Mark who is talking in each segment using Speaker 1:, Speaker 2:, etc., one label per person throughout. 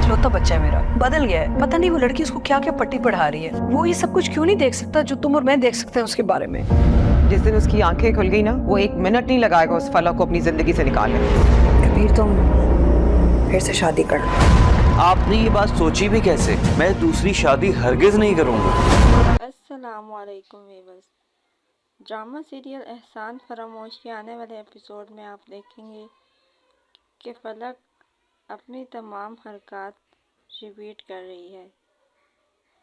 Speaker 1: इकलौता बच्चा है मेरा, बदल गया है। पता नहीं वो लड़की उसको क्या क्या पट्टी पढ़ा रही है। वो ये सब कुछ क्यों नहीं देख सकता जो तुम और मैं देख सकते हैं उसके बारे में।
Speaker 2: जिस दिन उसकी आंखें खुल गई ना, वो 1 मिनट नहीं लगाएगा उस फला को अपनी जिंदगी से निकालने।
Speaker 1: कबीर तुम फिर से शादी कर लो।
Speaker 3: आपने ये बात सोची भी कैसे? मैं दूसरी शादी हरगिज नहीं करूंगा।
Speaker 4: अस्सलामुअलैकुम व्यूअर्स। ड्रामा सीरियल एहसान फरामोश के आने वाले एपिसोड में आप देखेंगे कि फलक अपनी तमाम हरकत रिपीट कर रही है।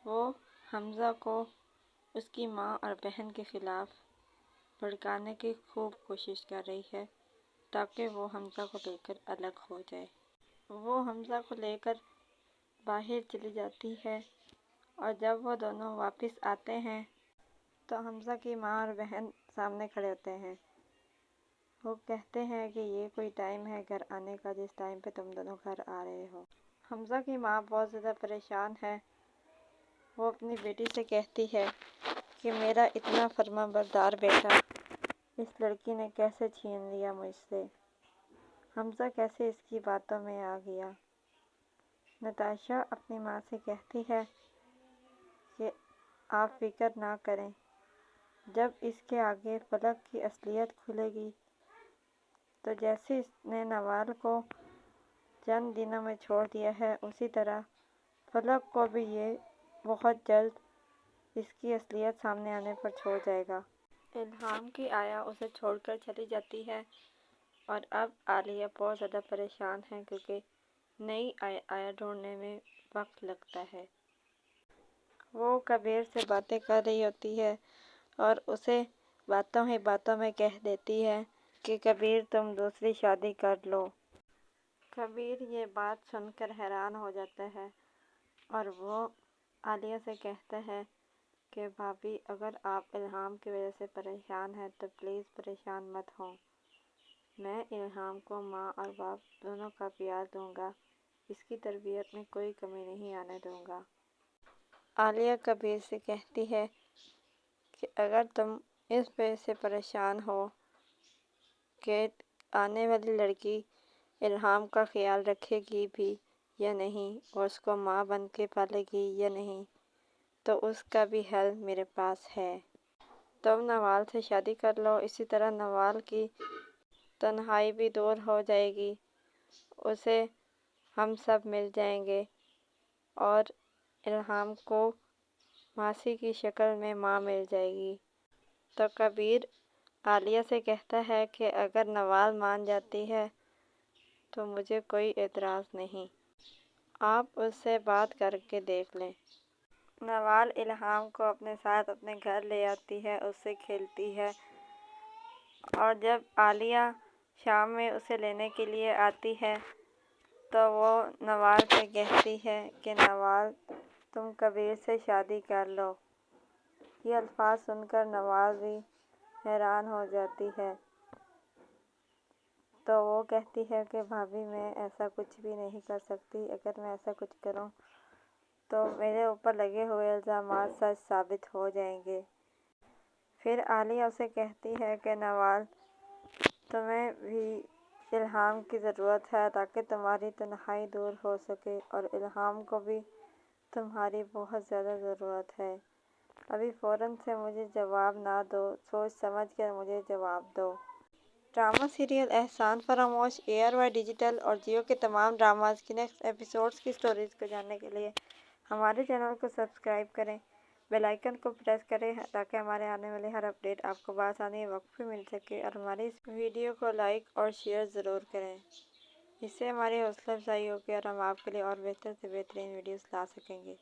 Speaker 4: वो हमज़ा को उसकी माँ और बहन के ख़िलाफ़ भड़काने की खूब कोशिश कर रही है ताकि वो हमज़ा को लेकर अलग हो जाए। वो हमज़ा को लेकर बाहर चली जाती है और जब वो दोनों वापस आते हैं तो हमज़ा की माँ और बहन सामने खड़े होते हैं। वो कहते हैं कि ये कोई टाइम है घर आने का जिस टाइम पे तुम दोनों घर आ रहे हो। हमज़ा की माँ बहुत ज़्यादा परेशान है। वो अपनी बेटी से कहती है कि मेरा इतना फर्माबरदार बेटा इस लड़की ने कैसे छीन लिया मुझसे। हमज़ा कैसे इसकी बातों में आ गया। नताशा अपनी माँ से कहती है कि आप फिक्र ना करें, जब इसके आगे फलक की असलियत खुलेगी तो जैसे इसने नवाल को चंद दिनों में छोड़ दिया है उसी तरह फलक को भी ये बहुत जल्द इसकी असलियत सामने आने पर छोड़ जाएगा। इल्हाम की आया उसे छोड़कर चली जाती है और अब आलिया बहुत ज़्यादा परेशान है क्योंकि नई आया ढूंढने में वक्त लगता है। वो कबीर से बातें कर रही होती है और उसे बातों ही बातों में कह देती है कि कबीर तुम दूसरी शादी कर लो। कबीर ये बात सुनकर हैरान हो जाता है और वो आलिया से कहता है कि भाभी अगर आप इल्हाम की वजह से परेशान हैं तो प्लीज़ परेशान मत हो। मैं इल्हाम को माँ और बाप दोनों का प्यार दूंगा, इसकी तरबियत में कोई कमी नहीं आने दूंगा। आलिया कबीर से कहती है कि अगर तुम इस वजह से परेशान हो कि आने वाली लड़की इल्हाम का ख्याल रखेगी भी या नहीं और उसको माँ बन के पालेगी या नहीं, तो उसका भी हल मेरे पास है। तुम नवाल से शादी कर लो, इसी तरह नवाल की तन्हाई भी दूर हो जाएगी, उसे हम सब मिल जाएंगे और इल्हाम को मासी की शक्ल में माँ मिल जाएगी। तो कबीर आलिया से कहता है कि अगर नवाल मान जाती है तो मुझे कोई एतराज़ नहीं, आप उससे बात करके देख लें। नवाल इल्हाम को अपने साथ अपने घर ले आती है, उससे खेलती है और जब आलिया शाम में उसे लेने के लिए आती है तो वो नवाल से कहती है कि नवाल तुम कबीर से शादी कर लो। ये अल्फाज सुनकर नवाल भी हैरान हो जाती है। तो वो कहती है कि भाभी मैं ऐसा कुछ भी नहीं कर सकती, अगर मैं ऐसा कुछ करूं तो मेरे ऊपर लगे हुए इल्ज़ामात सच साबित हो जाएंगे। फिर आलिया उसे कहती है कि नवाल तुम्हें भी इल्हाम की ज़रूरत है ताकि तुम्हारी तन्हाई दूर हो सके और इल्हाम को भी तुम्हारी बहुत ज़्यादा ज़रूरत है। अभी फ़ौरन से मुझे जवाब ना दो, सोच समझ कर मुझे जवाब दो। ड्रामा सीरियल एहसान फरामोश ARY डिजिटल और जियो के तमाम ड्रामाज की नेक्स्ट एपिसोड्स की स्टोरीज को जानने के लिए हमारे चैनल को सब्सक्राइब करें, बेल आइकन को प्रेस करें ताकि हमारे आने वाले हर अपडेट आपको बआसानी वक्त पे मिल सके और हमारी इस वीडियो को लाइक और शेयर ज़रूर करें। इससे हमारी हौसला अफजाई होगी और हम आपके लिए और बेहतर से बेहतरीन वीडियोस ला सकेंगे।